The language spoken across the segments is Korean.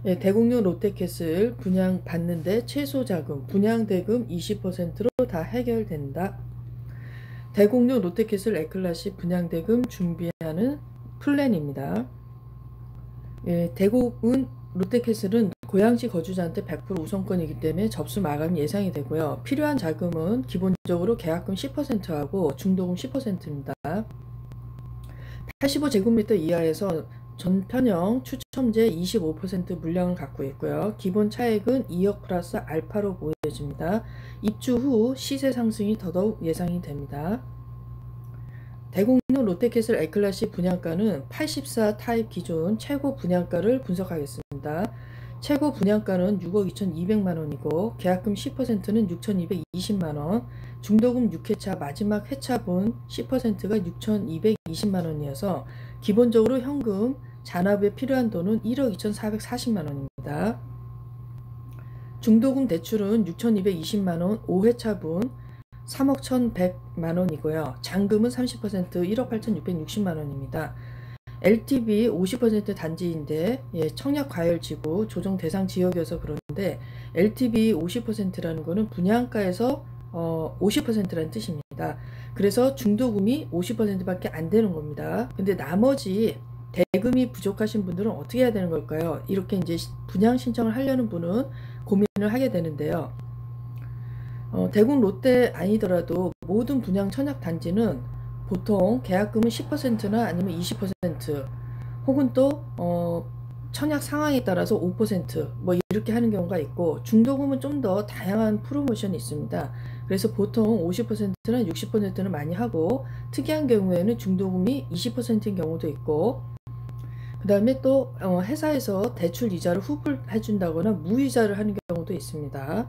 예, 대공령 롯데캐슬 분양 받는데 최소 자금, 분양 대금 20%로 다 해결된다. 대공령 롯데캐슬 A클래스 분양 대금 준비하는 플랜입니다. 예, 대공은 롯데캐슬은 고양시 거주자한테 100% 우선권이기 때문에 접수 마감이 예상이 되고요. 필요한 자금은 기본적으로 계약금 10%하고 중도금 10%입니다. 85제곱미터 이하에서 전편형 추첨제 25% 물량을 갖고 있고요. 기본 차액은 2억 플러스 알파로 보여집니다. 입주 후 시세 상승이 더더욱 예상이 됩니다. 대공령 롯데캐슬 A클래스 분양가는 84 타입 기준 최고 분양가를 분석하겠습니다. 최고 분양가는 6억 2,200만원이고 계약금 10%는 6,220만원, 중도금 6회차 마지막 회차분 10%가 6,220만원이어서 기본적으로 현금 잔압에 필요한 돈은 1억 2,440만원입니다. 중도금 대출은 6,220만원 5회차분 3억 1,100만원이고요. 잔금은 30% 1억 8,660만원입니다. LTV 50% 단지인데 청약과열지구 조정 대상 지역이어서 그런데 LTV 50%라는 거는 분양가에서 50%라는 뜻입니다. 그래서 중도금이 50%밖에 안 되는 겁니다. 근데 나머지 대금이 부족하신 분들은 어떻게 해야 되는 걸까요? 이렇게 이제 분양 신청을 하려는 분은 고민을 하게 되는데요. 대공 롯데 아니더라도 모든 분양 청약 단지는 보통 계약금은 10%나 아니면 20% 혹은 또 청약 상황에 따라서 5% 뭐 이렇게 하는 경우가 있고, 중도금은 좀 더 다양한 프로모션이 있습니다. 그래서 보통 50%나 60%는 많이 하고, 특이한 경우에는 중도금이 20%인 경우도 있고, 그 다음에 또 회사에서 대출 이자를 후불해 준다거나 무이자를 하는 경우도 있습니다.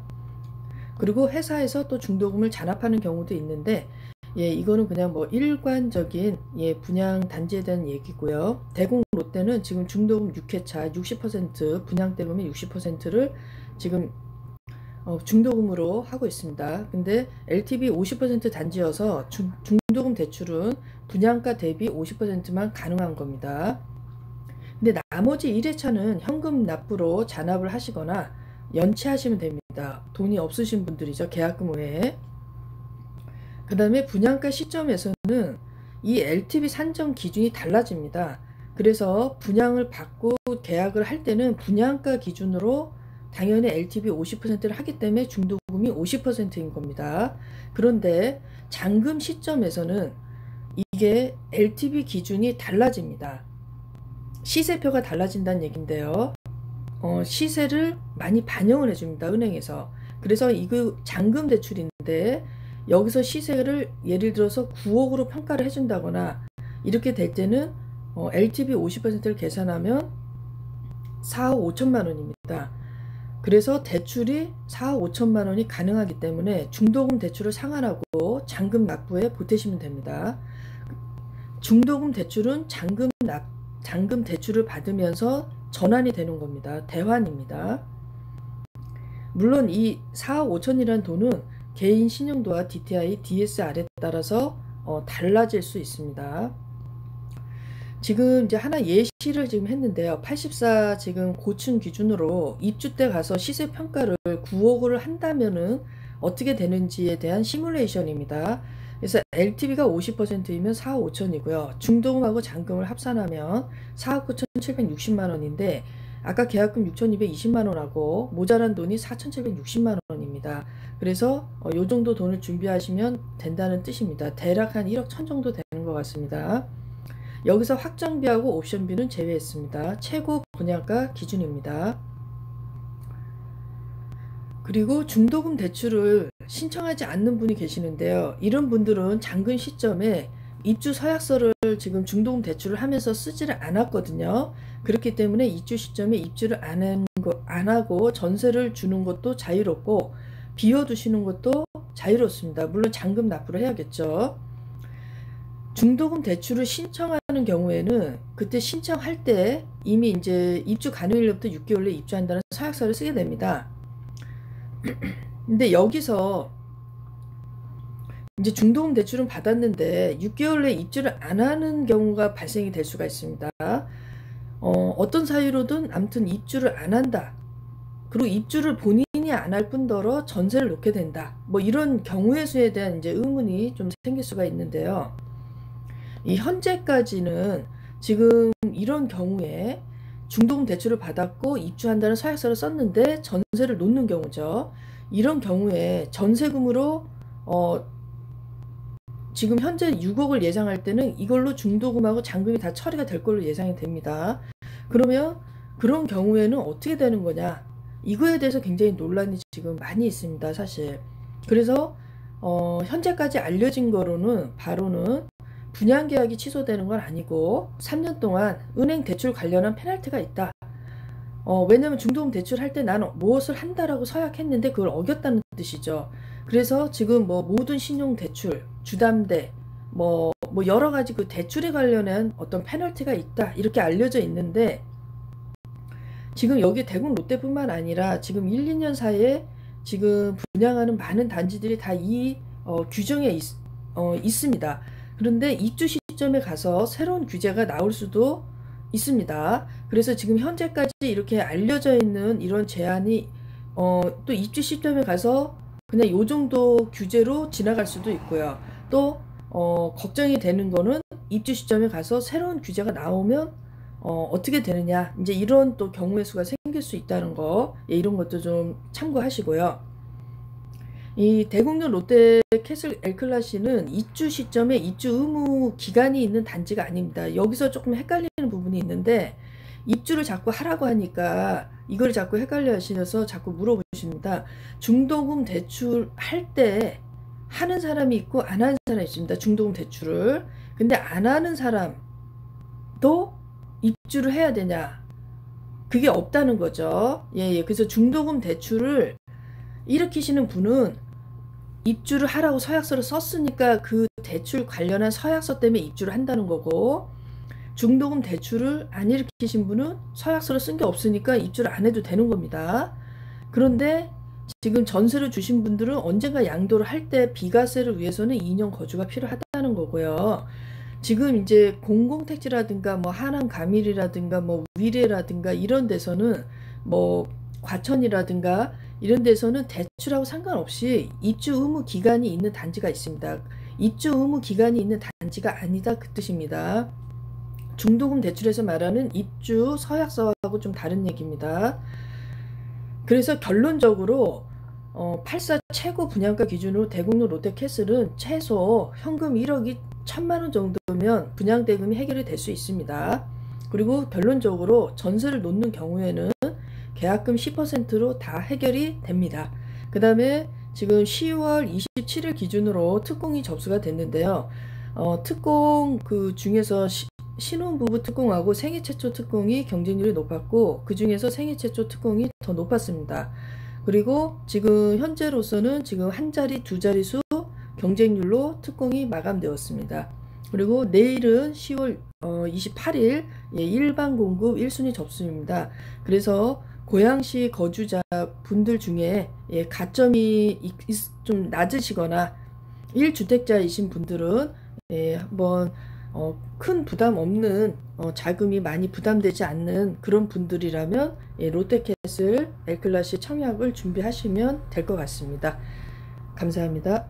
그리고 회사에서 또 중도금을 잔압하는 경우도 있는데, 이거는 그냥 뭐 일관적인 분양 단지에 대한 얘기고요. 대공 롯데는 지금 중도금 6회차 60% 분양 대금의 60%를 지금 중도금으로 하고 있습니다. 근데 LTV 50% 단지여서 중도금 대출은 분양가 대비 50%만 가능한 겁니다. 근데 나머지 1회차는 현금 납부로 잔압을 하시거나 연체하시면 됩니다. 돈이 없으신 분들이죠. 계약금 외에. 그 다음에 분양가 시점에서는 이 LTV 산정 기준이 달라집니다. 그래서 분양을 받고 계약을 할 때는 분양가 기준으로 당연히 LTV 50%를 하기 때문에 중도금이 50%인 겁니다. 그런데 잔금 시점에서는 이게 LTV 기준이 달라집니다. 시세표가 달라진다는 얘긴데요. 시세를 많이 반영을 해줍니다. 은행에서. 그래서 이거 잔금 대출인데 여기서 시세를 예를 들어서 9억으로 평가를 해준다거나 이렇게 될 때는 LTV 50%를 계산하면 4억 5천만 원입니다. 그래서 대출이 4억 5천만 원이 가능하기 때문에 중도금 대출을 상환하고 잔금 납부에 보태시면 됩니다. 중도금 대출은 잔금 대출을 받으면서 전환이 되는 겁니다. 대환입니다. 물론 이 4억 5천이라는 돈은 개인 신용도와 DTI, DSR에 따라서 달라질 수 있습니다. 지금 이제 하나 예시를 지금 했는데요. 84 지금 고층 기준으로 입주 때 가서 시세 평가를 9억을 한다면은 어떻게 되는지에 대한 시뮬레이션입니다. 그래서 LTV가 50%이면 4억 5천이고요. 중도금하고 잔금을 합산하면 4억 9,760만 원인데 아까 계약금 6,220만 원하고 모자란 돈이 4,760만 원입니다. 그래서 요 정도 돈을 준비하시면 된다는 뜻입니다. 대략 한 1억 1천 정도 되는 것 같습니다. 여기서 확정비하고 옵션비는 제외했습니다. 최고 분양가 기준입니다. 그리고 중도금 대출을 신청하지 않는 분이 계시는데요. 이런 분들은 잔금 시점에 입주 서약서를 지금 중도금 대출을 하면서 쓰지를 않았거든요. 그렇기 때문에 입주 시점에 입주를 안 하고 전세를 주는 것도 자유롭고 비워두시는 것도 자유롭습니다. 물론 잔금 납부를 해야겠죠. 중도금 대출을 신청하는 경우에는 그때 신청할 때 이미 이제 입주 가능일로부터 6개월 내에 입주한다는 서약서를 쓰게 됩니다. 근데 여기서 이제 중도금 대출은 받았는데 6개월 내에 입주를 안 하는 경우가 발생이 될 수가 있습니다. 어떤 사유로든 아무튼 입주를 안 한다. 그리고 입주를 본인이 안 할 뿐더러 전세를 놓게 된다. 뭐 이런 경우의 수에 대한 이제 의문이 좀 생길 수가 있는데요. 이 현재까지는 지금 이런 경우에 중도금 대출을 받았고 입주한다는 서약서를 썼는데 전세를 놓는 경우죠. 이런 경우에 전세금으로 지금 현재 6억을 예상할 때는 이걸로 중도금하고 잔금이 다 처리가 될 걸로 예상이 됩니다. 그러면 그런 경우에는 어떻게 되는 거냐? 이거에 대해서 굉장히 논란이 지금 많이 있습니다, 사실. 그래서 현재까지 알려진 거로는 바로는 분양계약이 취소되는 건 아니고 3년 동안 은행 대출 관련한 페널티가 있다. 왜냐면 중도금 대출할 때 나는 무엇을 한다라고 서약했는데 그걸 어겼다는 뜻이죠. 그래서 지금 뭐 모든 신용대출, 주담대, 뭐 여러 가지 그 대출에 관련한 어떤 페널티가 있다 이렇게 알려져 있는데 지금 여기 대구 롯데뿐만 아니라 지금 1, 2년 사이에 지금 분양하는 많은 단지들이 다 이 규정에 있습니다. 그런데 입주 시점에 가서 새로운 규제가 나올 수도 있습니다. 그래서 지금 현재까지 이렇게 알려져 있는 이런 제한이 또 입주 시점에 가서 그냥 요 정도 규제로 지나갈 수도 있고요. 또 걱정이 되는 거는 입주 시점에 가서 새로운 규제가 나오면 어떻게 되느냐, 이제 이런 또 경우의 수가 생길 수 있다는 거, 예, 이런 것도 좀 참고하시고요. 이 대곡역 롯데 캐슬 엘클라시는 입주 시점에 입주 의무 기간이 있는 단지가 아닙니다. 여기서 조금 헷갈리는 부분이 있는데 입주를 자꾸 하라고 하니까 이걸 자꾸 헷갈려 하시면서 자꾸 물어보십니다. 중도금 대출 할 때 하는 사람이 있고 안 하는 사람이 있습니다. 중도금 대출을. 근데 안 하는 사람도 입주를 해야 되냐? 그게 없다는 거죠. 예. 그래서 중도금 대출을 일으키시는 분은 입주를 하라고 서약서를 썼으니까 그 대출 관련한 서약서 때문에 입주를 한다는 거고, 중도금 대출을 안 일으키신 분은 서약서를 쓴 게 없으니까 입주를 안 해도 되는 겁니다. 그런데 지금 전세를 주신 분들은 언젠가 양도를 할 때 비과세를 위해서는 2년 거주가 필요하다는 거고요. 지금 이제 공공택지라든가 뭐 하남 가밀이라든가 뭐 위례라든가 이런 데서는 뭐 과천이라든가 이런 데서는 대출하고 상관없이 입주 의무 기간이 있는 단지가 있습니다. 입주 의무 기간이 있는 단지가 아니다 그 뜻입니다. 중도금 대출에서 말하는 입주 서약서하고 좀 다른 얘기입니다. 그래서 결론적으로 84 최고 분양가 기준으로 대곡역 롯데캐슬은 최소 현금 1억이 1,000만 원 정도면 분양대금이 해결이 될 수 있습니다. 그리고 결론적으로 전세를 놓는 경우에는 계약금 10%로 다 해결이 됩니다. 그 다음에 지금 10월 27일 기준으로 특공이 접수가 됐는데요. 특공 그 중에서 신혼부부 특공하고 생애 최초 특공이 경쟁률이 높았고 그 중에서 생애 최초 특공이 더 높았습니다. 그리고 지금 현재로서는 지금 한 자리 두 자릿수 경쟁률로 특공이 마감되었습니다. 그리고 내일은 10월 28일 일반 공급 1순위 접수입니다. 그래서 고양시 거주자 분들 중에 가점이 좀 낮으시거나 1주택자이신 분들은 한번 큰 부담 없는 자금이 많이 부담되지 않는 그런 분들이라면 롯데캐슬 엘클라시 청약을 준비하시면 될 것 같습니다. 감사합니다.